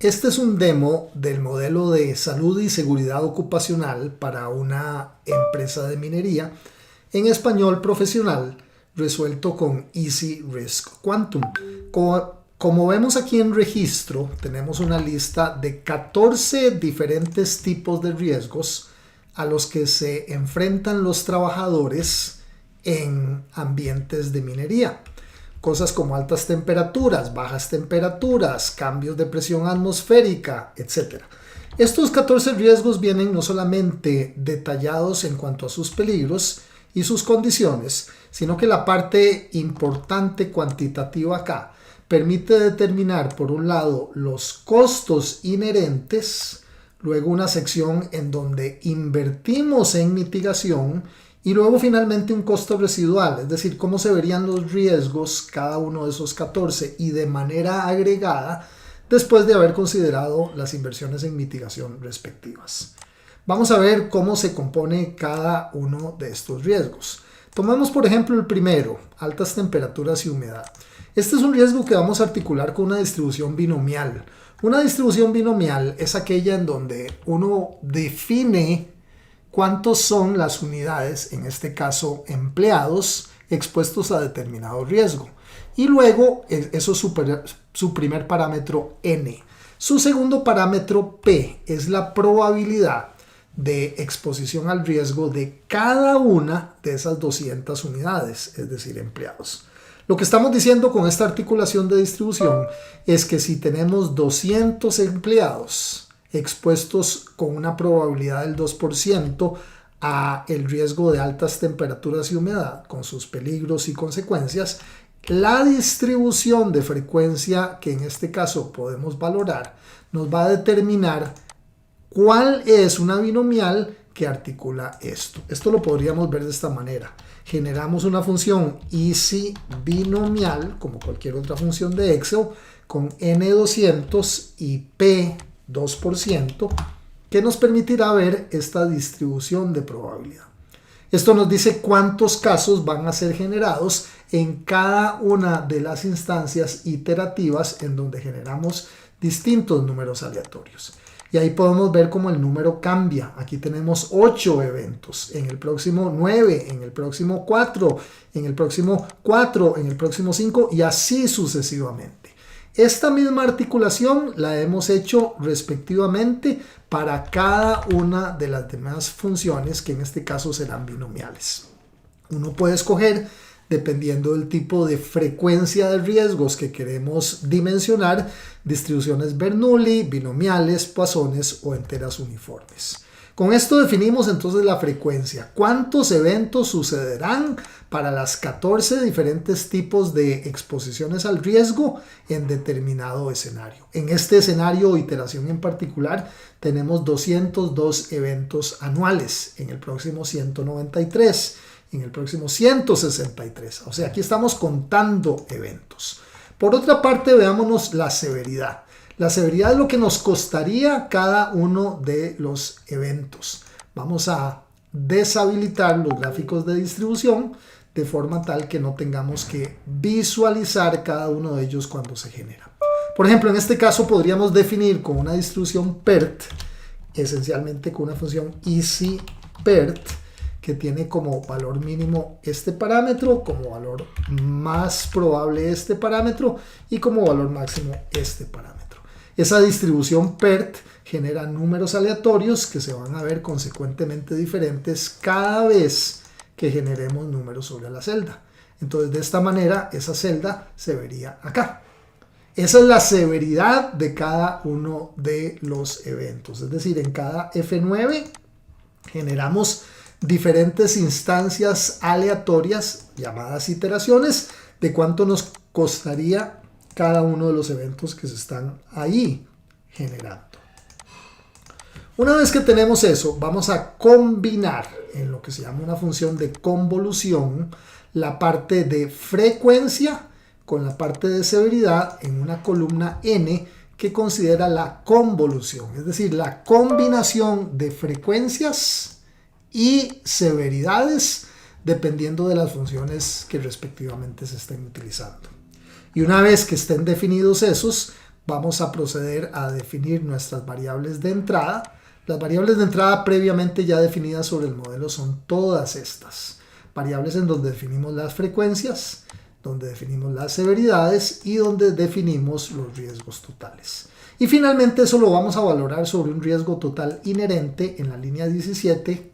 Este es un demo del modelo de salud y seguridad ocupacional para una empresa de minería en español profesional resuelto con Easy Risk Quantum. Como vemos aquí en registro, tenemos una lista de 14 diferentes tipos de riesgos a los que se enfrentan los trabajadores en ambientes de minería. Cosas como altas temperaturas, bajas temperaturas, cambios de presión atmosférica, etc. Estos 14 riesgos vienen no solamente detallados en cuanto a sus peligros y sus condiciones, sino que la parte importante cuantitativa acá permite determinar, por un lado, los costos inherentes, luego una sección en donde invertimos en mitigación y luego finalmente un costo residual, es decir, cómo se verían los riesgos cada uno de esos 14 y de manera agregada después de haber considerado las inversiones en mitigación respectivas. Vamos a ver cómo se compone cada uno de estos riesgos. Tomemos por ejemplo el primero, altas temperaturas y humedad. Este es un riesgo que vamos a articular con una distribución binomial. Una distribución binomial es aquella en donde uno define cuántos son las unidades, en este caso empleados, expuestos a determinado riesgo. Y luego eso es su primer parámetro N. Su segundo parámetro P es la probabilidad de exposición al riesgo de cada una de esas 200 unidades, es decir, empleados. Lo que estamos diciendo con esta articulación de distribución es que si tenemos 200 empleados expuestos con una probabilidad del 2% a el riesgo de altas temperaturas y humedad, con sus peligros y consecuencias, la distribución de frecuencia que en este caso podemos valorar nos va a determinar cuál es una binomial que articula esto. Esto lo podríamos ver de esta manera. Generamos una función Easy binomial, como cualquier otra función de Excel, con N200 y P 2%, que nos permitirá ver esta distribución de probabilidad. Esto nos dice cuántos casos van a ser generados en cada una de las instancias iterativas en donde generamos distintos números aleatorios. Y ahí podemos ver cómo el número cambia. Aquí tenemos 8 eventos, en el próximo 9, en el próximo 4, en el próximo 4, en el próximo 5 y así sucesivamente. Esta misma articulación la hemos hecho respectivamente para cada una de las demás funciones que en este caso serán binomiales. Uno puede escoger, dependiendo del tipo de frecuencia de riesgos que queremos dimensionar, distribuciones Bernoulli, binomiales, Poissones o enteras uniformes. Con esto definimos entonces la frecuencia. ¿Cuántos eventos sucederán para las 14 diferentes tipos de exposiciones al riesgo en determinado escenario? En este escenario o iteración en particular tenemos 202 eventos anuales, en el próximo 193, en el próximo 163. O sea, aquí estamos contando eventos. Por otra parte, veámonos la severidad. La severidad es lo que nos costaría cada uno de los eventos. Vamos a deshabilitar los gráficos de distribución de forma tal que no tengamos que visualizar cada uno de ellos cuando se genera. Por ejemplo, en este caso podríamos definir con una distribución PERT, esencialmente con una función Easy PERT, que tiene como valor mínimo este parámetro, como valor más probable este parámetro y como valor máximo este parámetro. Esa distribución PERT genera números aleatorios que se van a ver consecuentemente diferentes cada vez que generemos números sobre la celda. Entonces, de esta manera, esa celda se vería acá. Esa es la severidad de cada uno de los eventos. Es decir, en cada F9 generamos diferentes instancias aleatorias, llamadas iteraciones, de cuánto nos costaría cada uno de los eventos que se están ahí generando. Una vez que tenemos eso, vamos a combinar en lo que se llama una función de convolución la parte de frecuencia con la parte de severidad en una columna N que considera la convolución, es decir, la combinación de frecuencias y severidades dependiendo de las funciones que respectivamente se estén utilizando. Y una vez que estén definidos esos, vamos a proceder a definir nuestras variables de entrada. Las variables de entrada previamente ya definidas sobre el modelo son todas estas. Variables en donde definimos las frecuencias, donde definimos las severidades y donde definimos los riesgos totales. Y finalmente eso lo vamos a valorar sobre un riesgo total inherente en la línea 17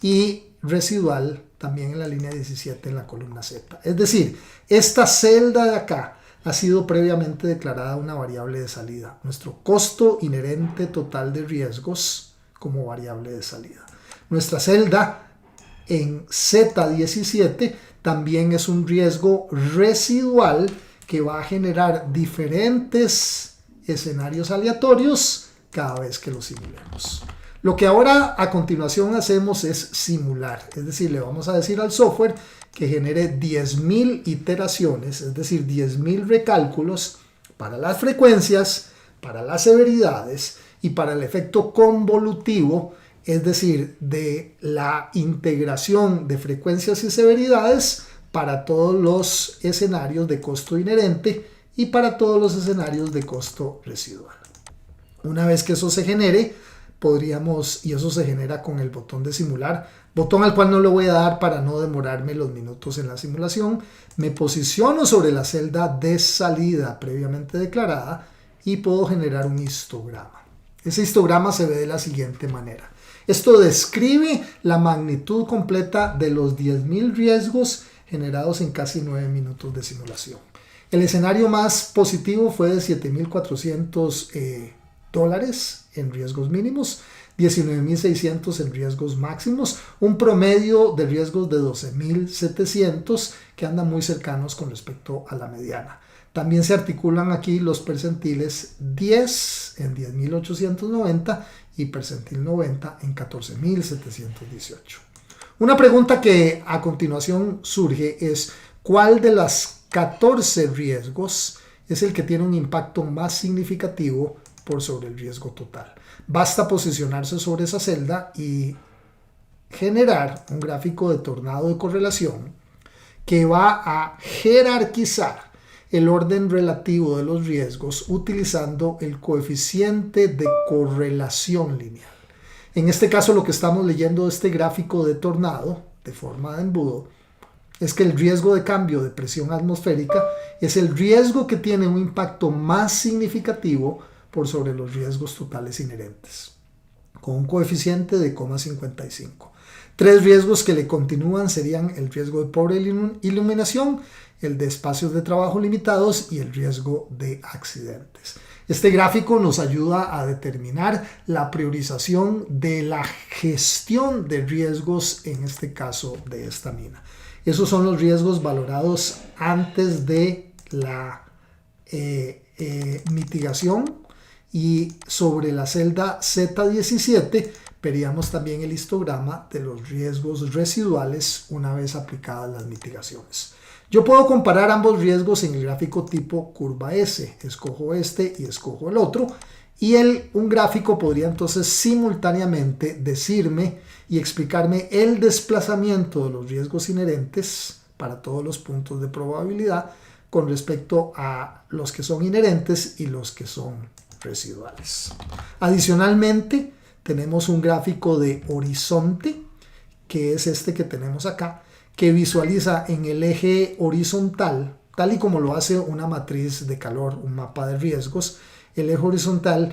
y residual también en la línea 17 en la columna Z. Es decir, esta celda de acá ha sido previamente declarada una variable de salida. Nuestro costo inherente total de riesgos como variable de salida. Nuestra celda en Z17 también es un riesgo residual que va a generar diferentes escenarios aleatorios cada vez que lo simulemos. Lo que ahora a continuación hacemos es simular, es decir, le vamos a decir al software que genere 10.000 iteraciones, es decir, 10.000 recálculos para las frecuencias, para las severidades y para el efecto convolutivo, es decir, de la integración de frecuencias y severidades para todos los escenarios de costo inherente y para todos los escenarios de costo residual. Una vez que eso se genere, y eso se genera con el botón de simular, botón al cual no le voy a dar para no demorarme los minutos en la simulación. Me posiciono sobre la celda de salida previamente declarada y puedo generar un histograma. Ese histograma se ve de la siguiente manera. Esto describe la magnitud completa de los 10.000 riesgos generados en casi 9 minutos de simulación. El escenario más positivo fue de $7.400 en riesgos mínimos, 19.600 en riesgos máximos, un promedio de riesgos de 12.700 que andan muy cercanos con respecto a la mediana. También se articulan aquí los percentiles 10 en 10.890 y percentil 90 en 14.718. Una pregunta que a continuación surge es: ¿cuál de las 14 riesgos es el que tiene un impacto más significativo por sobre el riesgo total? Basta posicionarse sobre esa celda y generar un gráfico de tornado de correlación que va a jerarquizar el orden relativo de los riesgos utilizando el coeficiente de correlación lineal. En este caso, lo que estamos leyendo de este gráfico de tornado de forma de embudo es que el riesgo de cambio de presión atmosférica es el riesgo que tiene un impacto más significativo por sobre los riesgos totales inherentes, con un coeficiente de 0,55. Tres riesgos que le continúan serían el riesgo de pobre iluminación, el de espacios de trabajo limitados y el riesgo de accidentes. Este gráfico nos ayuda a determinar la priorización de la gestión de riesgos, en este caso de esta mina. Esos son los riesgos valorados antes de la mitigación. Y sobre la celda Z17 veríamos también el histograma de los riesgos residuales una vez aplicadas las mitigaciones. Yo puedo comparar ambos riesgos en el gráfico tipo curva S. Escojo este y escojo el otro. Y un gráfico podría entonces simultáneamente decirme y explicarme el desplazamiento de los riesgos inherentes para todos los puntos de probabilidad con respecto a los que son inherentes y los que son residuales. Adicionalmente, tenemos un gráfico de horizonte, que es este que tenemos acá, que visualiza en el eje horizontal, tal y como lo hace una matriz de calor, un mapa de riesgos. El eje horizontal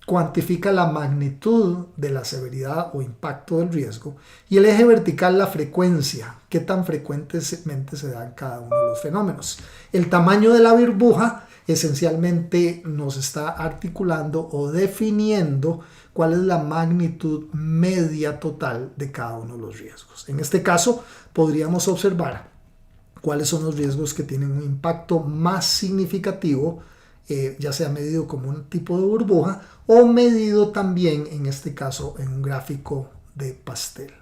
cuantifica la magnitud de la severidad o impacto del riesgo, y el eje vertical la frecuencia, qué tan frecuentemente se dan cada uno de los fenómenos. El tamaño de la burbuja esencialmente nos está articulando o definiendo cuál es la magnitud media total de cada uno de los riesgos. En este caso, podríamos observar cuáles son los riesgos que tienen un impacto más significativo, ya sea medido como un tipo de burbuja o medido también, en este caso, en un gráfico de pastel.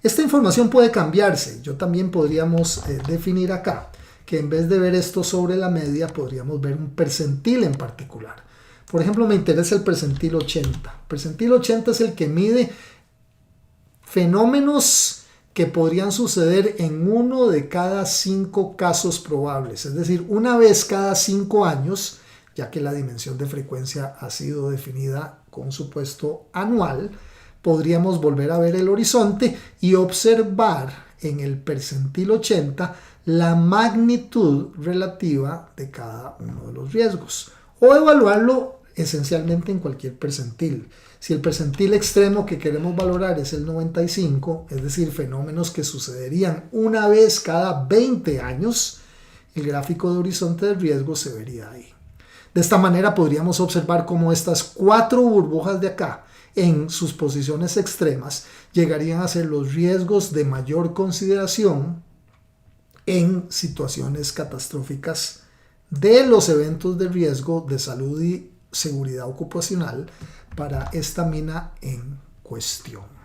Esta información puede cambiarse. Yo también podríamos definir acá que en vez de ver esto sobre la media, podríamos ver un percentil en particular. Por ejemplo, me interesa el percentil 80. El percentil 80 es el que mide fenómenos que podrían suceder en uno de cada 5 casos probables. Es decir, una vez cada 5 años ya que la dimensión de frecuencia ha sido definida con supuesto anual, podríamos volver a ver el horizonte y observar en el percentil 80 la magnitud relativa de cada uno de los riesgos, o evaluarlo esencialmente en cualquier percentil. Si el percentil extremo que queremos valorar es el 95, es decir, fenómenos que sucederían una vez cada 20 años, el gráfico de horizonte de riesgo se vería ahí. De esta manera podríamos observar cómo estas 4 burbujas de acá, en sus posiciones extremas, llegarían a ser los riesgos de mayor consideración en situaciones catastróficas de los eventos de riesgo de salud y seguridad ocupacional para esta mina en cuestión.